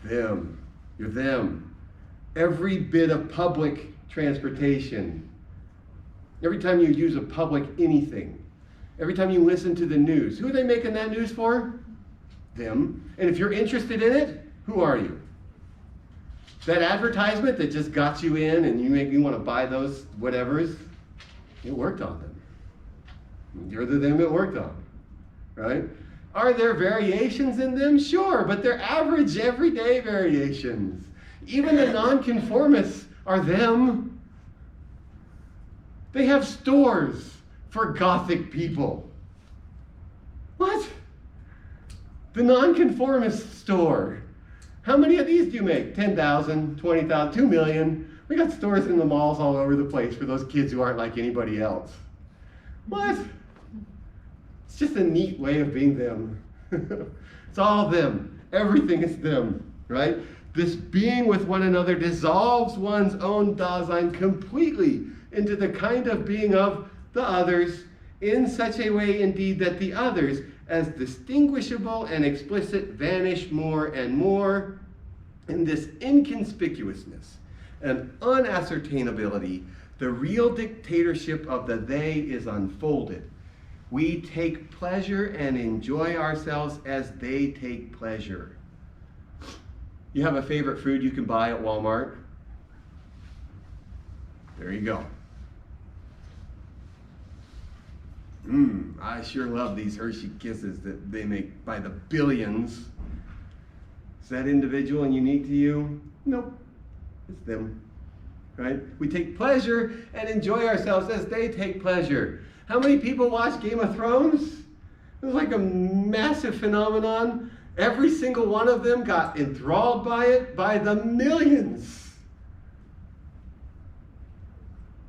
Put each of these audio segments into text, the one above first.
Them. You're them. Every bit of public transportation, every time you use a public anything, every time you listen to the news, who are they making that news for? Them. And if you're interested in it, who are you? That advertisement that just got you in and you want to buy those whatevers, it worked on them. You're the them it worked on, right? Are there variations in them? Sure, but they're average, everyday variations. Even the nonconformists are them. They have stores for Gothic people. What? The nonconformist store. How many of these do you make? 10,000, 20,000, 2 million. We got stores in the malls all over the place for those kids who aren't like anybody else. What? It's just a neat way of being them. It's all them. Everything is them, right? This being with one another dissolves one's own Dasein completely into the kind of being of the others, in such a way indeed that the others, as distinguishable and explicit, vanish more and more. In this inconspicuousness and unascertainability, the real dictatorship of the they is unfolded. We take pleasure and enjoy ourselves as they take pleasure. You have a favorite food you can buy at Walmart? There you go. I sure love these Hershey Kisses that they make by the billions. Is that individual and unique to you? Nope. It's them. Right? We take pleasure and enjoy ourselves as they take pleasure. How many people watch Game of Thrones? It was like a massive phenomenon. Every single one of them got enthralled by it by the millions.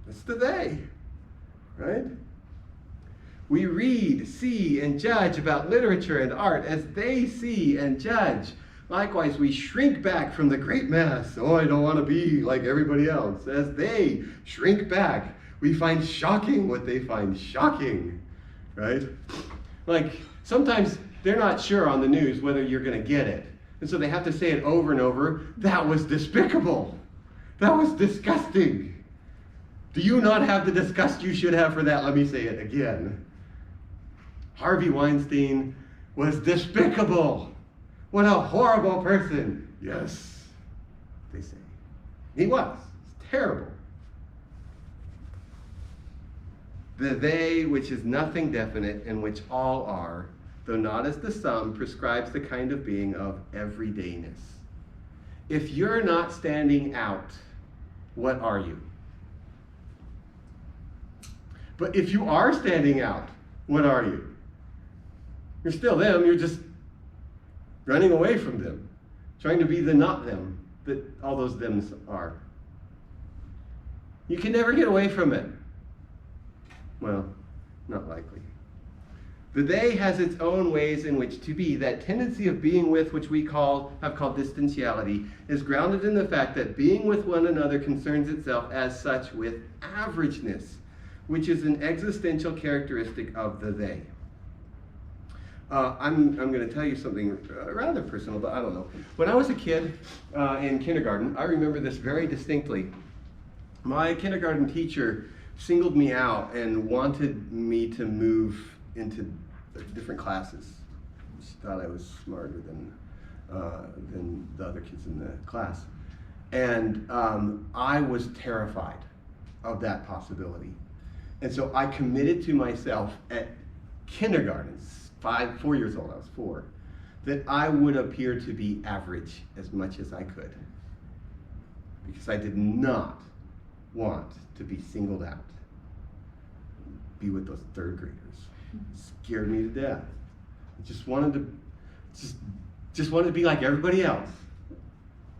It's the they, right? We read, see, and judge about literature and art as they see and judge. Likewise, we shrink back from the great mass. Oh, I don't want to be like everybody else. As they shrink back, we find shocking what they find shocking, right? Like, sometimes they're not sure on the news whether you're going to get it. And so they have to say it over and over. That was despicable. That was disgusting. Do you not have the disgust you should have for that? Let me say it again. Harvey Weinstein was despicable. What a horrible person. Yes, they say. He was. It's terrible. The they, which is nothing definite, and which all are, though not as the sum, prescribes the kind of being of everydayness. If you're not standing out, what are you? But if you are standing out, what are you? You're still them, you're just running away from them, trying to be the not them that all those thems are. You can never get away from it. Well, not likely. The they has its own ways in which to be. That tendency of being with, which we have called distentiality, is grounded in the fact that being with one another concerns itself as such with averageness, which is an existential characteristic of the they. I'm going to tell you something rather personal, but I don't know. When I was a kid in kindergarten, I remember this very distinctly. My kindergarten teacher singled me out and wanted me to move into different classes. She thought I was smarter than the other kids in the class. And I was terrified of that possibility. And so I committed to myself at kindergarten, 4 years old, I was 4, that I would appear to be average as much as I could. Because I did not want to be singled out. Be with those third graders. It scared me to death. I just wanted to be like everybody else.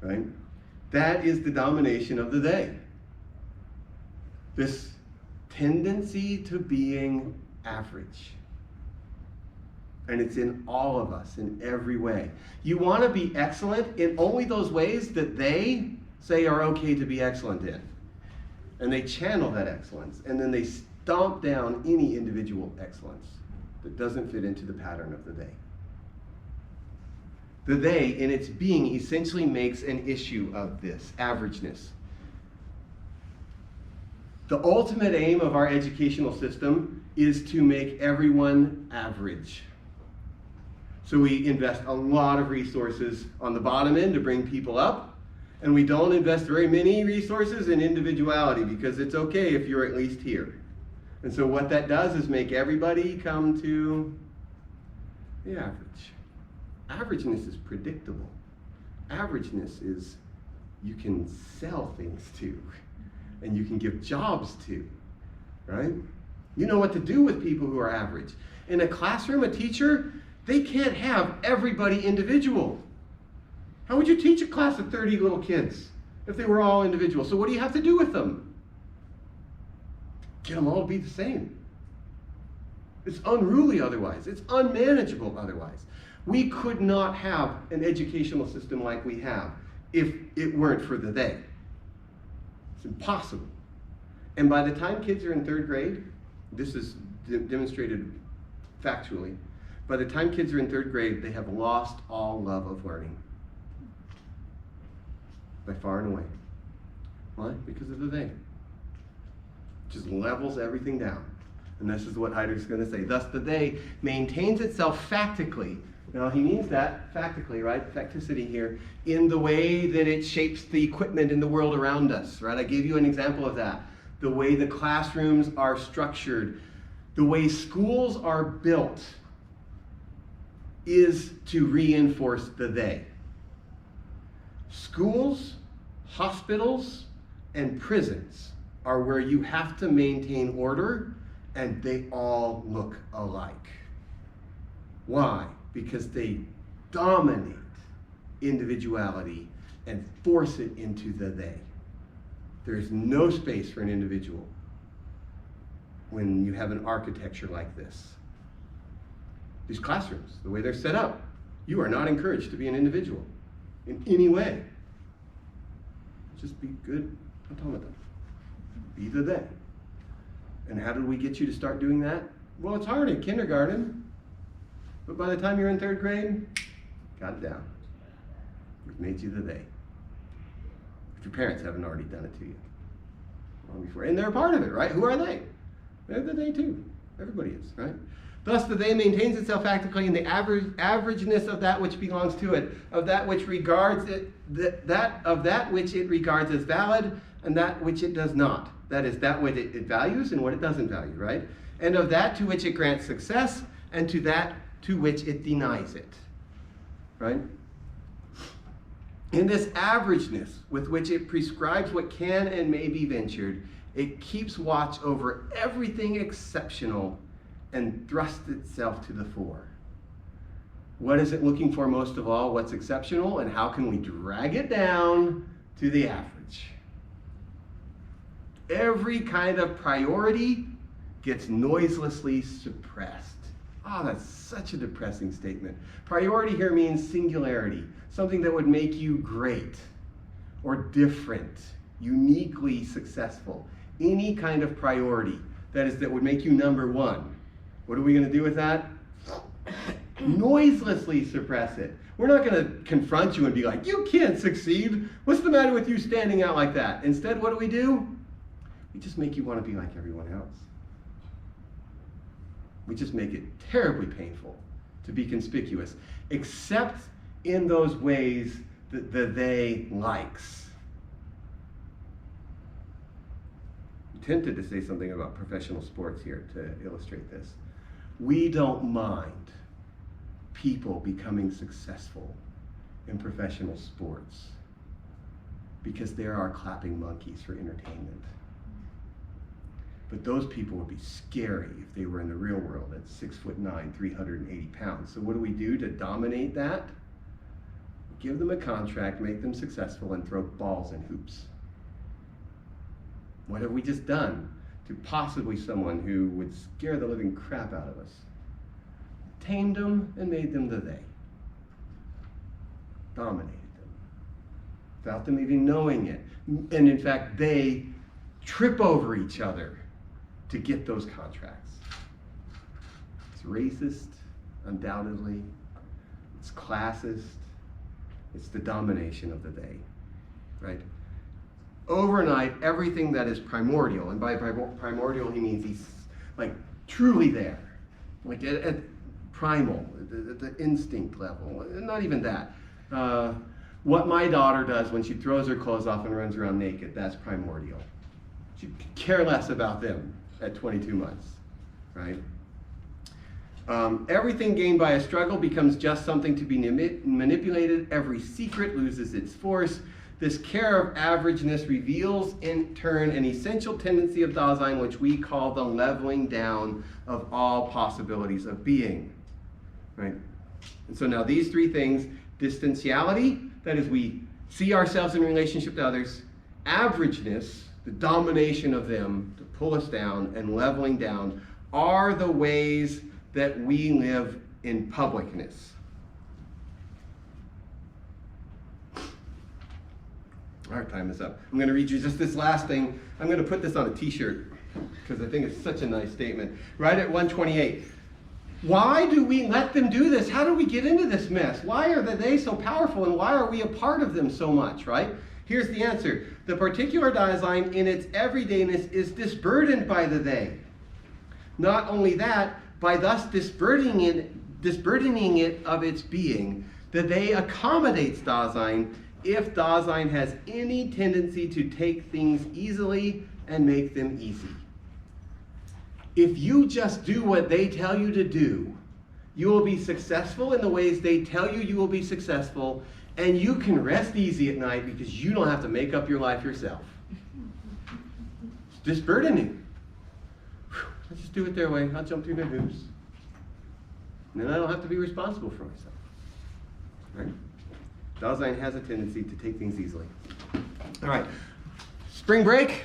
Right? That is the domination of the they. This tendency to being average. And it's in all of us, in every way. You want to be excellent in only those ways that they say are okay to be excellent in. And they channel that excellence, and then they stomp down any individual excellence that doesn't fit into the pattern of the day. The they, in its being, essentially makes an issue of this averageness. The ultimate aim of our educational system is to make everyone average. So we invest a lot of resources on the bottom end to bring people up, and we don't invest very many resources in individuality because it's okay if you're at least here. And so what that does is make everybody come to the average. Averageness is predictable. Averageness is you can sell things to, and you can give jobs to, right? You know what to do with people who are average. In a classroom, a teacher, they can't have everybody individual. How would you teach a class of 30 little kids if they were all individual? So what do you have to do with them? Get them all to be the same. It's unruly otherwise. It's unmanageable otherwise. We could not have an educational system like we have if it weren't for the they. It's impossible. And by the time kids are in third grade, this is demonstrated factually, by the time kids are in third grade, they have lost all love of learning. By far and away. Why? Because of the they. Just levels everything down. And this is what Heidegger's going to say. Thus the they maintains itself factically. Now he means that, factically, right? Facticity here, in the way that it shapes the equipment in the world around us, right? I gave you an example of that. The way the classrooms are structured, the way schools are built is to reinforce the they. Schools, hospitals, and prisons are where you have to maintain order, and they all look alike. Why? Because they dominate individuality and force it into the they. There is no space for an individual when you have an architecture like this. These classrooms, the way they're set up, you are not encouraged to be an individual in any way. Just be good automaton. Be the they. And how did we get you to start doing that? Well, it's hard in kindergarten. But by the time you're in third grade, got it down. We've made you the they. If your parents haven't already done it to you long before. And they're a part of it, right? Who are they? They're the they too. Everybody is, right? Thus the they maintains itself factically in the averageness of that which belongs to it, of that which regards it, that which it regards as valid, and that which it does not. That is, that what it values and what it doesn't value, right? And of that to which it grants success, and to that to which it denies it, right? In this averageness with which it prescribes what can and may be ventured, it keeps watch over everything exceptional and thrusts itself to the fore. What is it looking for most of all? What's exceptional, and how can we drag it down to the average? Every kind of priority gets noiselessly suppressed. Oh, that's such a depressing statement. Priority here means singularity, something that would make you great or different, uniquely successful. Any kind of priority, that would make you number one. What are we going to do with that? Noiselessly suppress it. We're not going to confront you and be like, you can't succeed. What's the matter with you standing out like that? Instead, what do? We just make you want to be like everyone else. We just make it terribly painful to be conspicuous, except in those ways that the they likes. I'm tempted to say something about professional sports here to illustrate this. We don't mind people becoming successful in professional sports because there are clapping monkeys for entertainment. But those people would be scary if they were in the real world at 6'9", 380 pounds. So what do we do to dominate that? Give them a contract, make them successful, and throw balls in hoops. What have we just done to possibly someone who would scare the living crap out of us? Tamed them and made them the they. Dominated them. Without them even knowing it. And in fact, they trip over each other to get those contracts. It's racist, undoubtedly. It's classist. It's the domination of the they, right? Overnight, everything that is primordial, and by primordial he means he's like truly there, like at primal, at the instinct level, not even that. What my daughter does when she throws her clothes off and runs around naked, that's primordial. She could care less about them at 22 months, right? Everything gained by a struggle becomes just something to be manipulated. Every secret loses its force. This care of averageness reveals, in turn, an essential tendency of Dasein, which we call the leveling down of all possibilities of being, right? And so now these three things, distantiality, that is, we see ourselves in relationship to others, averageness, the domination of them to pull us down, and leveling down, are the ways that we live in publicness. Our time is up. I'm going to read you just this last thing. I'm going to put this on a t-shirt because I think it's such a nice statement. Right at 128. Why do we let them do this? How do we get into this mess? Why are they so powerful, and why are we a part of them so much, right? Here's the answer. The particular Dasein in its everydayness is disburdened by the they. Not only that, by thus disburdening it of its being, the they accommodates Dasein if Dasein has any tendency to take things easily and make them easy. If you just do what they tell you to do, you will be successful in the ways they tell you you will be successful, and you can rest easy at night because you don't have to make up your life yourself. It's disburdening. Let's just do it their way. I'll jump through their hoops. And then I don't have to be responsible for myself. Right? Dasein has a tendency to take things easily. All right. Spring break.